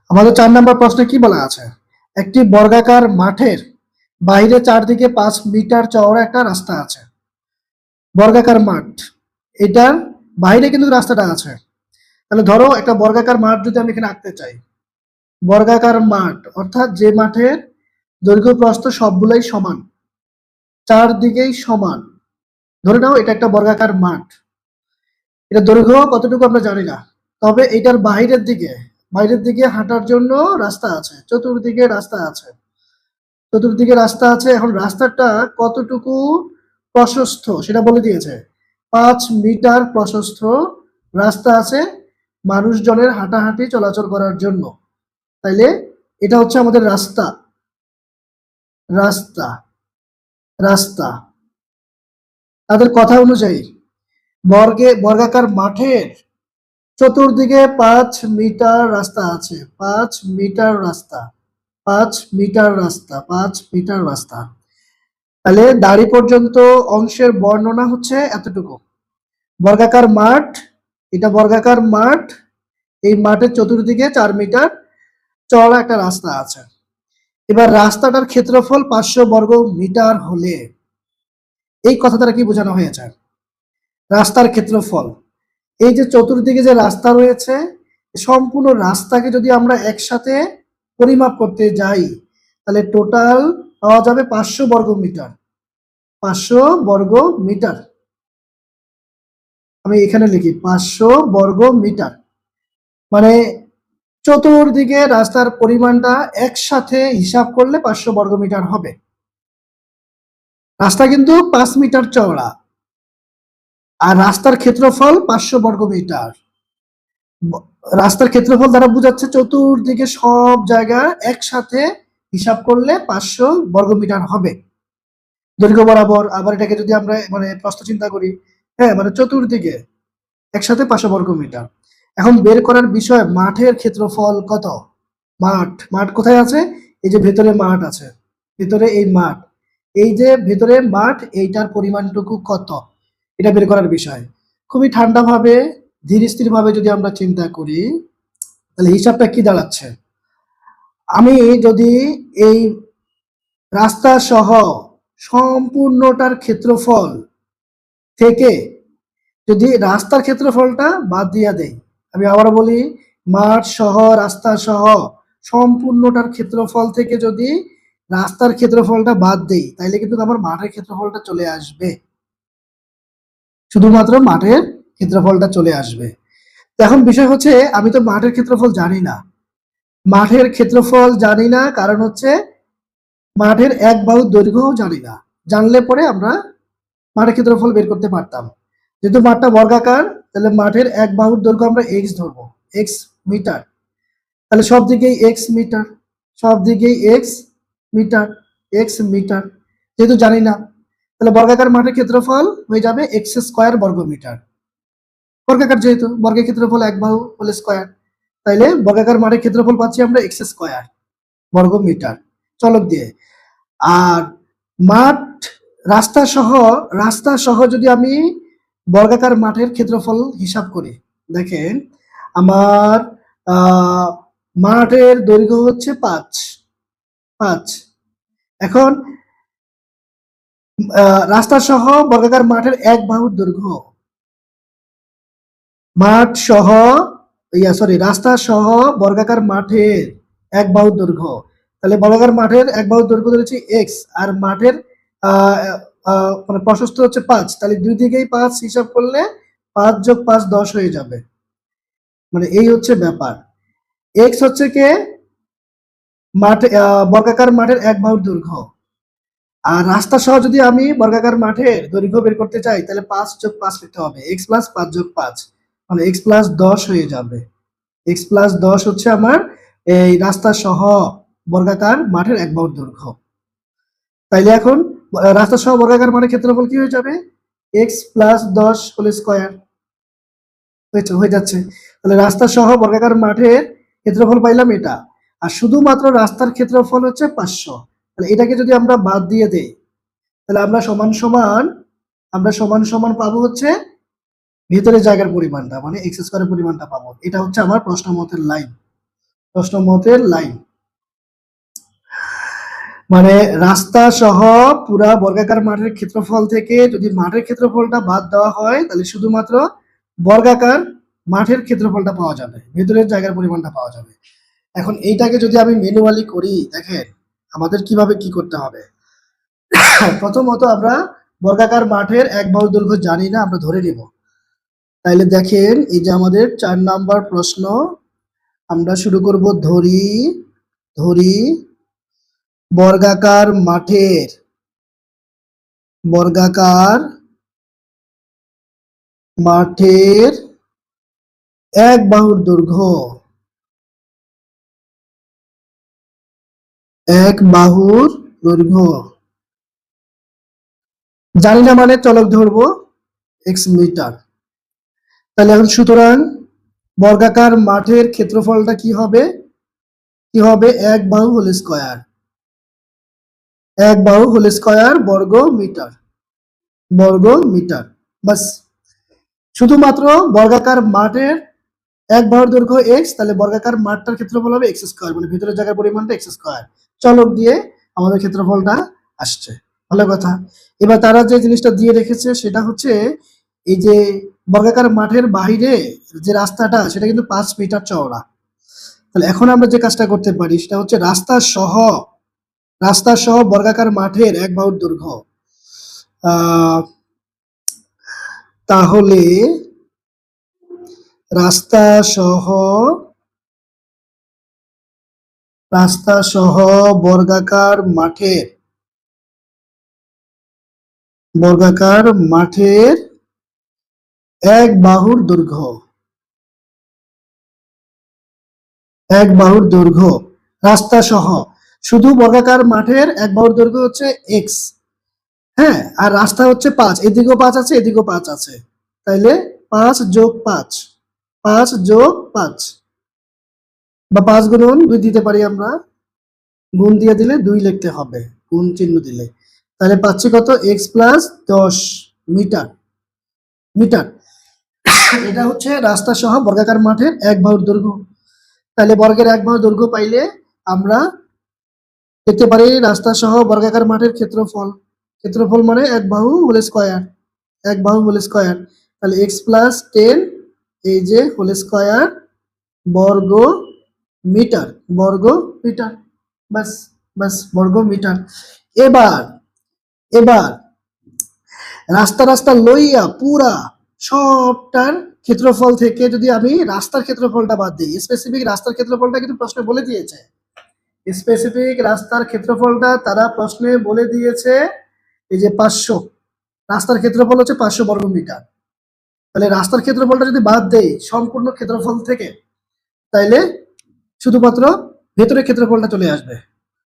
আমাদের ৪ নম্বর প্রশ্নে কি বলা আছে? একটি বর্গাকার মাঠের বাইরে চারদিকে ৫ মিটার চওড়া একটা রাস্তা আছে। বর্গাকার মাঠ, এটার বাইরে কিন্তু রাস্তাটা আছে। তাহলে ধরো একটা বর্গাকার মাঠ যদি আমি এখানে আঁকতে চাই, বর্গাকার মাঠ অর্থাৎ যে মাঠের দৈর্ঘ্য প্রস্থ সবগুলাই সমান, চারদিকেই সমান। ধরে নাও এটা একটা বর্গাকার মাঠ। এটা দৈর্ঘ্য কতটুকু আমরা জানি না, তবে এটার বাইরের দিকে হাঁটার জন্য রাস্তা আছে, চতুর্দিকে রাস্তা আছে। চতুর্দিকে রাস্তা আছে, এখন রাস্তাটা কতটুকু প্রশস্ত সেটা বলে দিয়েছে। ৫ মিটার প্রশস্ত রাস্তা আছে মানুষজনের হাঁটাহাঁটি চলাচল করার জন্য। তাইলে এটা হচ্ছে আমাদের রাস্তা। রাস্তা রাস্তা তাদের কথা অনুযায়ী বর্গাকার মাঠের চতুর্দিকে ৫ মিটার রাস্তা আছে। ৫ মিটার রাস্তা, ৫ মিটার রাস্তা, ৫ মিটার রাস্তা। তাহলে দাড়ি পর্যন্ত অংশের বর্ণনা হচ্ছে এতটুকু। বর্গাকার মাঠ, এটা বর্গাকার মাঠ, এই মাঠের চতুর্দিকে ৪ মিটার চওড়া একটা রাস্তা আছে। এবার রাস্তাটার ক্ষেত্রফল ৫০০ বর্গ মিটার হলে এই কথা দ্বারা কি বোঝানো হয়েছে? রাস্তার ক্ষেত্রফল, এই যে চতুর্দিকে যে রাস্তা রয়েছে, সম্পূর্ণ রাস্তাকে যদি আমরা একসাথে পরিমাপ করতে যাই তাহলে টোটাল পাওয়া যাবে ৫০০ বর্গ মিটার। ৫০০ বর্গ মিটার, আমি এখানে লিখি ৫০০ বর্গ মিটার। মানে চতুর্দিকে রাস্তার পরিমাণটা একসাথে হিসাব করলে ৫০০ বর্গ মিটার হবে। রাস্তা কিন্তু ৫ মিটার চওড়া, আর রাস্তার ক্ষেত্রফল ৫০০ বর্গ মিটার। রাস্তার ক্ষেত্রফল দ্বারা বোঝাচ্ছে চতুর্দিকে সব জায়গা একসাথে হিসাব করলে ৫০০ বর্গ মিটার হবে দৈর্ঘ্য বরাবর। আবার এটাকে যদি আমরা প্রস্থ চিন্তা করি, হ্যাঁ, চতুর্দিকে একসাথে ৫০০ বর্গ মিটার। এখন বের করার বিষয় মাঠের ক্ষেত্রফল কত। মাঠ কোথায় আছে? এই যে ভেতরে মাঠ আছে, ভেতরে এই মাঠ, এই যে ভেতরে মাঠ, এইটার পরিমাণটুকু কত, এটা বের করার বিষয়। খুবই ঠান্ডা ভাবে ধীর স্থির ভাবে যদি আমরা চিন্তা করি তাহলে হিসাবটা কি দাঁড়াচ্ছে? আমি যদি এই রাস্তা সহ সম্পূর্ণটার ক্ষেত্রফল থেকে যদি রাস্তার ক্ষেত্রফলটা বাদ দিয়ে দেই, আমি আবারও বলি, মাঠ সহ রাস্তা সহ সম্পূর্ণটার ক্ষেত্রফল থেকে যদি রাস্তার ক্ষেত্রফলটা বাদ দেই তাহলে কিন্তু আমার মাঠের ক্ষেত্রফলটা চলে আসবে, শুধুমাত্র মাঠের ক্ষেত্রফলটা চলে আসবে। তো এখন বিষয় হচ্ছে আমি তো মাঠের ক্ষেত্রফল জানি না। মাঠের ক্ষেত্রফল জানি না কারণ হচ্ছে মাঠের এক বাহুর দৈর্ঘ্যও জানি না। জানলে পরে আমরা মাঠের ক্ষেত্রফল বের করতে পারতাম। যেহেতু মাঠটা বর্গাকার, তাহলে মাঠের এক বাহুর দৈর্ঘ্য আমরা এক্স ধরবো, এক্স মিটার। তাহলে সব দিকেই এক্স মিটার, সব দিকেই এক্স মিটার, এক্স মিটার। যেহেতু জানি না, তাহলে বর্গাকার মাঠের ক্ষেত্রফল হয়ে যাবে এক্স স্কোয়ার বর্গ মিটার। বর্গাকার যেহেতু বর্গের ক্ষেত্রফল এক বাহু হোল স্কোয়ার, তাইলে বর্গাকার মাঠের ক্ষেত্রফল পাচ্ছি আমরা এক্স স্কোয়ার বর্গ মিটার চলক দিয়ে। আর মাঠ রাস্তা সহ যদি আমি বর্গাকার মাঠের ক্ষেত্রফল হিসাব করি, দেখেন আমার মাঠের দৈর্ঘ্য হচ্ছে ৫। এখন রাস্তা সহ বর্গাকার মাঠের এক বাহুর দৈর্ঘ্য, রাস্তা সহ বর্গাকার মাঠের এক বাহুর দৈর্ঘ্য। তাহলে বর্গাকার মাঠের এক বাহুর দৈর্ঘ্য ধরেছি এক্স, আর মাঠের প্রশস্ত হচ্ছে ৫। তাহলে দুই দিকেই ৫ হিসাব করলে ৫ যোগ ৫ ১০ হয়ে যাবে। এই হচ্ছে ব্যাপার। এক্স হচ্ছে কে বর্গাকার মাঠের এক বাহুর দৈর্ঘ্য। আর রাস্তা সহ যদি আমি বর্গাকার মাঠের দৈর্ঘ্য বের করতে চাই তাহলে ৫ যোগ ৫ লিখতে হবে, এক্স প্লাস ৫ যোগ ৫ এক্স প্লাস ১০ হয়ে যাবে। এক্স প্লাস ১০ হচ্ছে আমার এই রাস্তা সহ বর্গাকার মাঠের এক বাহুর দৈর্ঘ্য। তাইলে এখন রাস্তা সহ বর্গাকার মাঠের ক্ষেত্রফল কি হয়ে যাবে? এক্স প্লাস ১০ হোল স্কোয়ার হয়ে যাচ্ছে। তাহলে রাস্তা সহ বর্গাকার মাঠের ক্ষেত্রফল পাইলাম এটা, আর শুধুমাত্র রাস্তার ক্ষেত্রফল হচ্ছে ৫০০। তাহলে এটাকে যদি আমরা বাদ দিয়ে দেই তাহলে আমরা সমান সমান পাবো হচ্ছে ভেতরের জায়গার পরিমাণটা, এক্স স্কোয়ারের পরিমাণটা পাবো। এটা হচ্ছে আমার প্রশ্ন মতের লাইন। প্রশ্ন মতের লাইন মানে রাস্তা সহ পুরা বর্গাকার মাঠের ক্ষেত্রফল থেকে যদি মাঠের ক্ষেত্রফলটা বাদ দেওয়া হয় তাহলে শুধুমাত্র বর্গাকার মাঠের ক্ষেত্রফলটা পাওয়া যাবে, ভেতরের জায়গার পরিমাণটা পাওয়া যাবে। এখন এইটাকে যদি আমি ম্যানুয়ালি করি, দেখেন আমাদের কিভাবে কি করতে হবে। প্রথমত আমরা বর্গাকার মাঠের এক বাহু দৈর্ঘ্য জানি না, আমরা ধরে নিব। তাইলে দেখেন এই যে আমাদের 4 নাম্বার প্রশ্ন, আমরা শুরু করব ধরি ধরি বর্গাকার মাঠের এক বাহুর দৈর্ঘ্য জানি না মানে চলক ধরবো x মিটার। তাহলে এখন সুতরাং বর্গাকার মাঠের ক্ষেত্রফলটা কি হবে এক বাহু হোল স্কয়ার বর্গ মিটার। বাস, শুধুমাত্র বর্গাকার মাঠের এক বাহুর দৈর্ঘ্য x, তাহলে বর্গাকার মাঠটার ক্ষেত্রফল হবে x স্কয়ার, মানে ভিতরের জায়গার পরিমাণটা x স্কয়ার। চলক দিয়ে আমাদের ক্ষেত্রফলটা আসছে, ভালো কথা। এবার তারা যে জিনিসটা দিয়ে রেখেছে সেটা হচ্ছে এই যে বর্গাকার মাঠের বাইরে যে রাস্তাটা সেটা কিন্তু 5 মিটার চওড়া। তাহলে এখন আমরা যে কাজটা করতে পারি সেটা হচ্ছে রাস্তা সহ বর্গাকার মাঠের এক বাহুর দৈর্ঘ্য, তাহলে রাস্তা সহ বর্গাকার মাঠের এক বাহুর দৈর্ঘ্য রাস্তা সহ, শুধু বর্গাকার মাঠের এক বাহুর দৈর্ঘ্য হচ্ছে x, হ্যাঁ, আর রাস্তা হচ্ছে 5, এদিকেও 5 আছে এদিকেও 5 আছে, তাইলে 5 যোগ 5 বা 5 গুণন 2 দিতে পারি আমরা, গুণ দিয়ে দিলে 2 লিখতে হবে, গুণ চিহ্ন দিলে। তাহলে পাচ্ছি কত, x প্লাস 10 মিটার। এটা হচ্ছে রাস্তা সহ বর্গাকার মাঠের এক বাহুর দৈর্ঘ্য। তাহলে বর্গের এক বাহু দৈর্ঘ্য পাইলে আমরা দেখতে পারি রাস্তা সহ বর্গাকার মাঠের ক্ষেত্রফল মানে এক বাহু হোল স্কয়ার। তাহলে x প্লাস 10 এই যে হোল স্কয়ার বর্গ মিটার বাস বর্গ মিটার। এবার রাস্তা লইয়া পুরা সবটার ক্ষেত্রফল থেকে যদি আমি রাস্তার ক্ষেত্রফলটা বাদ দিই, স্পেসিফিক রাস্তার ক্ষেত্রফলটা কিন্তু প্রশ্নে বলে দিয়েছে, তারা প্রশ্নে বলে দিয়েছে এই যে 500, রাস্তার ক্ষেত্রফল হচ্ছে 500 বর্গ মিটার। তাহলে রাস্তার ক্ষেত্রফলটা যদি বাদ দেই সম্পূর্ণ ক্ষেত্রফল থেকে, তাইলে শুধুমাত্র ভেতরের ক্ষেত্রফলটা চলে আসবে।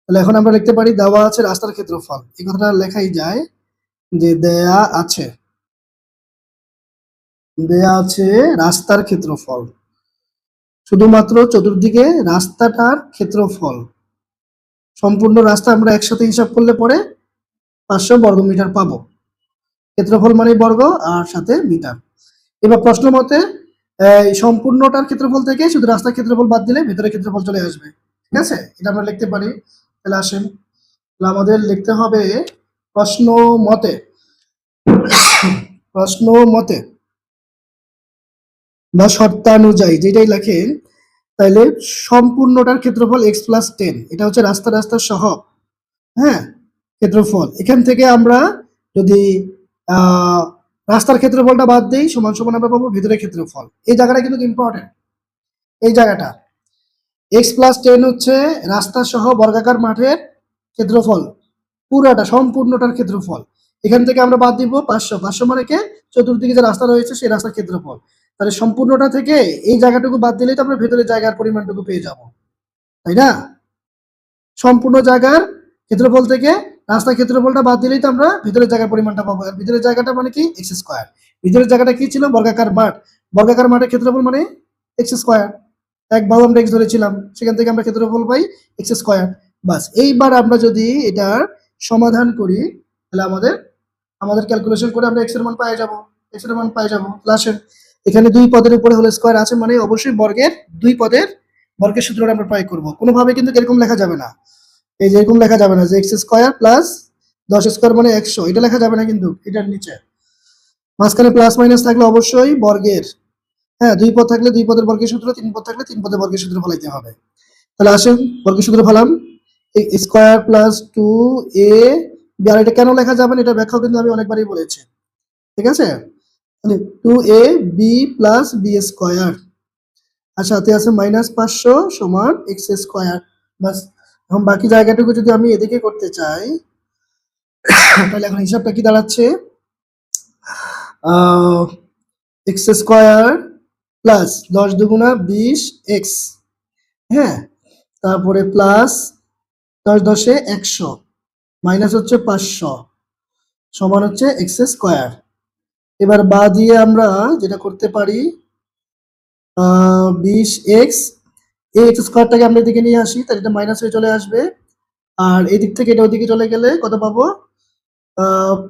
তাহলে এখন আমরা লিখতে পারি দেওয়া আছে রাস্তার ক্ষেত্রফল, এই কথাটা লেখাই যায় যে দেয়া আছে রাস্তার ক্ষেত্রফল, শুধুমাত্র চতুর্দিকে রাস্তাটার ক্ষেত্রফল, সম্পূর্ণ রাস্তা আমরা একসাথে হিসাব করলে পরে 500 বর্গ মিটার পাবো। ক্ষেত্রফল মানে বর্গ আর সাথে মিটার। এবার প্রশ্ন মতে সম্পূর্ণটার ক্ষেত্রফল থেকে শুধু রাস্তার ক্ষেত্রফল বাদ দিলে ভেতরের ক্ষেত্রফল চলে আসবে, ঠিক আছে, এটা আমরা লিখতে পারি। তাহলে আসেন, আমাদের লিখতে হবে প্রশ্ন মতে বা শর্তানুযায়ী যেটাই লেখেন, তাহলে সম্পূর্ণটার ক্ষেত্রফল x প্লাস 10, এটা হচ্ছে রাস্তা সহ, হ্যাঁ, ক্ষেত্রফল। এখান থেকে আমরা যদি রাস্তার ক্ষেত্রফলটা বাদ দেই সমান সমান আমরা পাবো ভেতরের ক্ষেত্রফল। এই জায়গাটা কিন্তু ইম্পর্টেন্ট, এই জায়গাটা x প্লাস 10 হচ্ছে রাস্তা সহ বর্গাকার মাঠের ক্ষেত্রফল, পুরাটা সম্পূর্ণটার ক্ষেত্রফল। এখান থেকে আমরা বাদ দিব 500 মানে কে, চতুর্দিকে যে রাস্তা রয়েছে সেই রাস্তার ক্ষেত্রফল। তাহলে সম্পূর্ণটা থেকে এই জায়গাটুকু বাদ দিলেই তো আমরা ভেতরের জায়গার পরিমাণটুকু পেয়ে যাব, তাই না? সম্পূর্ণ জায়গার ক্ষেত্রফল থেকে রাস্তার ক্ষেত্রফলটা বাদ দিলেই তো আমরা ভিতরের জায়গার পরিমাণটা পাবো। আর ভিতরের জায়গাটা মানে কি, x স্কয়ার। ভিতরের জায়গাটা কি ছিল, বর্গাকার মাঠের ক্ষেত্রফল মানে x স্কয়ার, এক বাহু আমরা x ধরেছিলাম, সেখান থেকে আমরা ক্ষেত্রফল পাই x স্কয়ার। বাস, এইবার আমরা যদি এটার সমাধান করি তাহলে আমাদের ক্যালকুলেশন করে আমরা x এর মান পেয়ে যাব। আসেন, এখানে দুই পদের উপরে হোল স্কয়ার আছে মানে অবশ্যই বর্গের দুই পদের বর্গের সূত্রটা আমরা প্রয়োগ করব। কোনোভাবে কিন্তু এরকম লেখা যাবে না, এই যে এরকম লেখা যাবে না যে এক্স স্কোয়ার প্লাস 10 স্কোয়ার মানে 100, এটা লেখা যাবে না কিন্তু এটার নিচে। মাঝখানে প্লাস মাইনাস থাকলে অবশ্যই বর্গের, হ্যাঁ, দুই পদ থাকলে দুই পদের বর্গের সূত্র, তিন পদ থাকলে তিন পদের বর্গের সূত্র ফলাইতে হবে। তাহলে আসেন বর্গের সূত্র ফলাম, স্কোয়ার প্লাস 2a, আর এটা কেন লেখা যাবে না এটা ব্যাখ্যাও কিন্তু আমি অনেকবারই বলেছি, ঠিক আছে। 2ab প্লাস বি স্কোয়ার, আর সাথে আছে মাইনাস 500 সমান এক্স স্কোয়ার। বাস, এখন বাকি জায়গাটুকু যদি আমি এদিকে করতে চাই তাহলে এখন হিসাবটা কি দাঁড়াচ্ছে, এক্স স্কোয়ার প্লাস 10 দুগুণা 20 এক্স, হ্যাঁ, তারপরে প্লাস 10 10 100 মাইনাস হচ্ছে 500 সমান হচ্ছে এক্স স্কোয়ার। এবার বা দিয়ে আমরা যেটা করতে পারি 20 এক্স, এই এক্স স্কোয়ারটাকে আমরা এদিকে নিয়ে আসি তাহলে এটা মাইনাস হয়ে চলে আসবে, আর এই দিক থেকে এটা ওইদিকে চলে গেলে কত পাবো,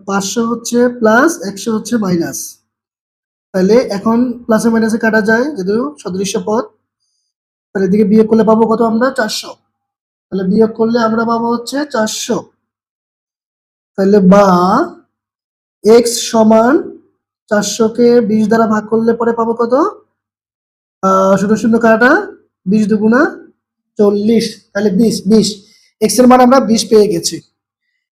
500 হচ্ছে প্লাস 100 হচ্ছে মাইনাস। তাহলে এখন প্লাসে মাইনাসে কাটা যায় যেহেতু সদৃশ্য পদ, তাহলে এদিকে বিয়োগ করলে পাবো কত আমরা 400, তাহলে বিয়োগ করলে আমরা পাবো হচ্ছে 400। তাহলে বা এক্স সমান 400-কে 20 দ্বারা ভাগ করলে পরে পাবো কত, শূন্য শূন্য কাটা, 20 দুগুণা 40, তাহলে 20 এক্স এর মান আমরা 20 পেয়ে গেছি।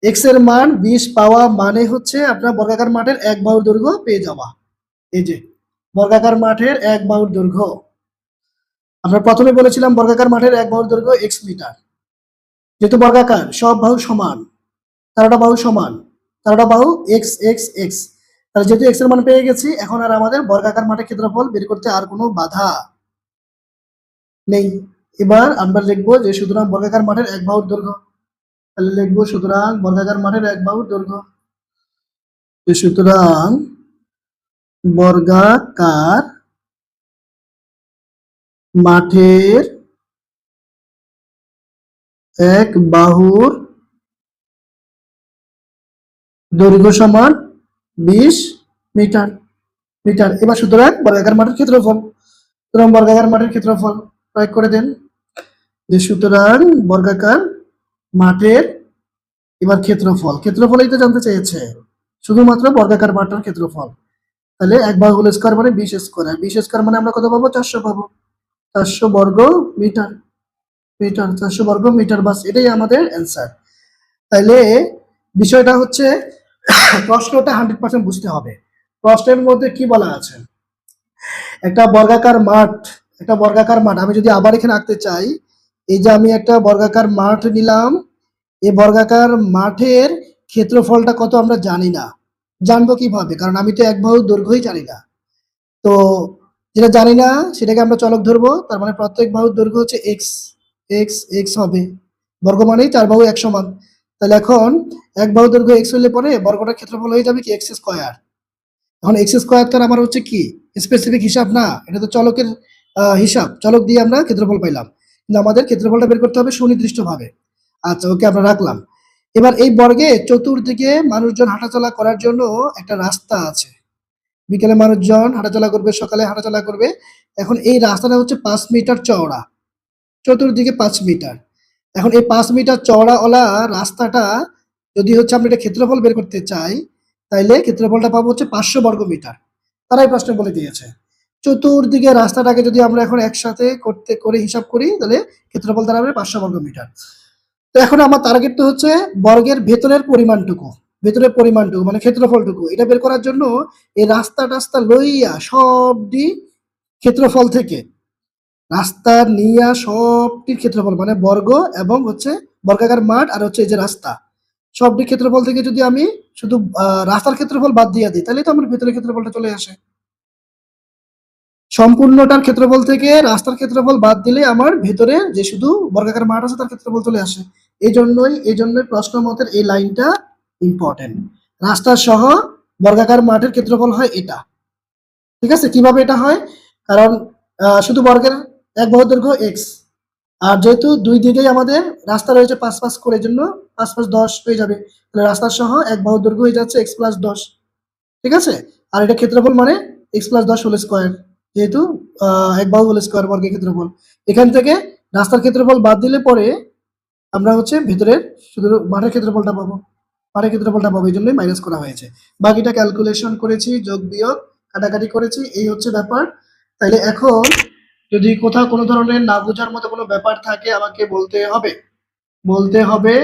এক্স এর মান 20 পাওয়া মানে হচ্ছে আপনার বর্গাকার মাঠের 1 বাহুর দৈর্ঘ্য পেয়ে যাওয়া। এই যে বর্গাকার মাঠের 1 বাহুর দৈর্ঘ্য, আমরা প্রথমে বলেছিলাম বর্গাকার মাঠের 1 বাহুর দৈর্ঘ্য x মিটার, যেহেতু বর্গাকার সব বাহু সমান, 13টা বাহু সমান, 13টা বাহু x x x, তাহলে যেহেতু x এর মান পেয়ে গেছি এখন আর আমাদের বর্গাকার মাঠের ক্ষেত্রফল বের করতে আর কোনো বাধা নেই। এবার আমরা লিখবো যে সুতরাং বর্গাকার মাঠের 1 বাহুর দৈর্ঘ্য, তাহলে লিখবো সুতরাং বর্গাকার মাঠের 1 বাহুর দৈর্ঘ্য, সুতরাং বর্গাকার মাঠের 1 বাহুর দৈর্ঘ্য সমান 20 মিটার। এবার সুতরাং বর্গাকার মাঠের ক্ষেত্রফল, সুতরাং বর্গাকার মাঠের ক্ষেত্রফল প্রয়োগ করে দেন, যে সুতরাং বর্গাকার মাঠের, এবার ক্ষেত্রফলই তো জানতে চেয়েছে, শুধুমাত্র বর্গাকার মাঠের ক্ষেত্রফল। তাহলে 1 বাহু হোল স্কয়ার মানে 20 স্কয়ার, আর 20 স্কয়ার মানে আমরা কত পাবো, 400 পাবো, 400 বর্গ মিটার, 400 বর্গ মিটার, বাস এটাই আমাদের অ্যান্সার। তাইলে বিষয়টা হচ্ছে প্রশ্নটা 100% বুঝতে হবে। প্রশ্নের মধ্যে কি বলা আছে, একটা বর্গাকার মাঠ আমি যদি আবার এখানে আঁকতে চাই, এই যে আমি একটা বর্গাকার মাঠ নিলাম, এই বর্গাকার মাঠের ক্ষেত্রফলটা কত আমরা জানি না, জানবো কিভাবে, কারণ আমি তো 1 বাহুর দৈর্ঘ্যই জানি না। তো যেটা জানি না সেটাকে আমরা চলক ধরবো, তার মানে প্রত্যেক বাহুর দৈর্ঘ্য হচ্ছে x x হবে, বর্গ মানেই 4 বাহু 1 সমান। তাহলে এখন 1 বাহুর দৈর্ঘ্য x হলে পরে বর্গটার ক্ষেত্রফল হয়ে যাবে কি x স্কয়ার। এখন x স্কয়ার তার আমার হচ্ছে কি স্পেসিফিক হিসাব না, এটা তো চলকের হিসাব, চলক দিয়ে আমরা ক্ষেত্রফল পাইলাম, কিন্তু আমাদের ক্ষেত্রফলটা বের করতে হবে সুনির্দিষ্টভাবে। আচ্ছা, ওকে আমরা রাখলাম। এবার এই বর্গে চতুর্দিকে মানুষজন হাঁটাচলা করার জন্য একটা রাস্তা আছে, বিকেলে মানুষজন হাঁটাচলা করবে, সকালে হাঁটাচলা করবে। এখন এই রাস্তাটা হচ্ছে 5 মিটার চওড়া, চতুর্দিকে 5 মিটার। এখন এই 5 মিটার চওড়াওয়ালা রাস্তাটা যদি হচ্ছে আমরা এটা ক্ষেত্রফল বের করতে চাই, তাইলে ক্ষেত্রফলটা পাবো হচ্ছে 500 বর্গ মিটার। তারাই প্রশ্নে বলে দিয়েছে চতুর্দিকে রাস্তাটাকে যদি আমরা এখন একসাথে করে হিসাব করি তাহলে ক্ষেত্রফল দাঁড়াবে 500 বর্গ মিটার। তো এখন আমার টার্গেট তো হচ্ছে বর্গের ভেতরের পরিমাণটুকু মানে ক্ষেত্রফলটুকু, এটা বের করার জন্য এই রাস্তা লইয়া সবটি ক্ষেত্রফল থেকে রাস্তা নিয়া সবটির ক্ষেত্রফল মানে বর্গ এবং হচ্ছে বর্গাকার মাঠ আর হচ্ছে এই যে রাস্তা, সবটি ক্ষেত্রফল থেকে যদি আমি শুধু রাস্তার ক্ষেত্রফল বাদ দিয়ে দিই তাহলে তো আমার ভেতরের ক্ষেত্রফলটা চলে আসে। সম্পূর্ণটার ক্ষেত্রফল থেকে রাস্তার ক্ষেত্রফল বাদ দিলে আমার ভেতরে যে শুধু বর্গাকার মাঠ আছে তার ক্ষেত্রফল চলে আসে। এই জন্যই প্রশ্ন মতের এই লাইনটা ইম্পর্টেন্ট। রাস্তা সহ বর্গাকার মাঠের ক্ষেত্রফল হয় এটা, ঠিক আছে। কিভাবে এটা হয়, কারণ শুধু বর্গের 1 বাহুর দৈর্ঘ্য x, আর যেহেতু দুই দিকেই আমাদের রাস্তা রয়েছে 5 5 করে, জন্য 5 5 10 হয়ে যাবে, তাহলে রাস্তা সহ 1 বাহুর দৈর্ঘ্য হয়ে যাচ্ছে x + 10, ঠিক আছে। আর এটা ক্ষেত্রফল মানে x + 10 হোল স্কয়ার, যেহেতু এক বাহুবল স্কোয়ার বর্গের ক্ষেত্রফল। এখান থেকে রাস্তার ক্ষেত্রফল বাদ দিলে পরে আমরা হচ্ছে ভেতরের শুধু মাঠের ক্ষেত্রফলটা পাবো। মাঠের ক্ষেত্রফলটা পাবো, এই জন্যই মাইনাস করা হয়েছে। বাকিটা ক্যালকুলেশন করেছি, যোগ বিয়োগ কাটাকাটি করেছি, এই হচ্ছে ব্যাপার। তাইলে এখন যদি কোথাও কোনো ধরনের না বোঝার মতো কোনো ব্যাপার থাকে আমাকে বলতে হবে।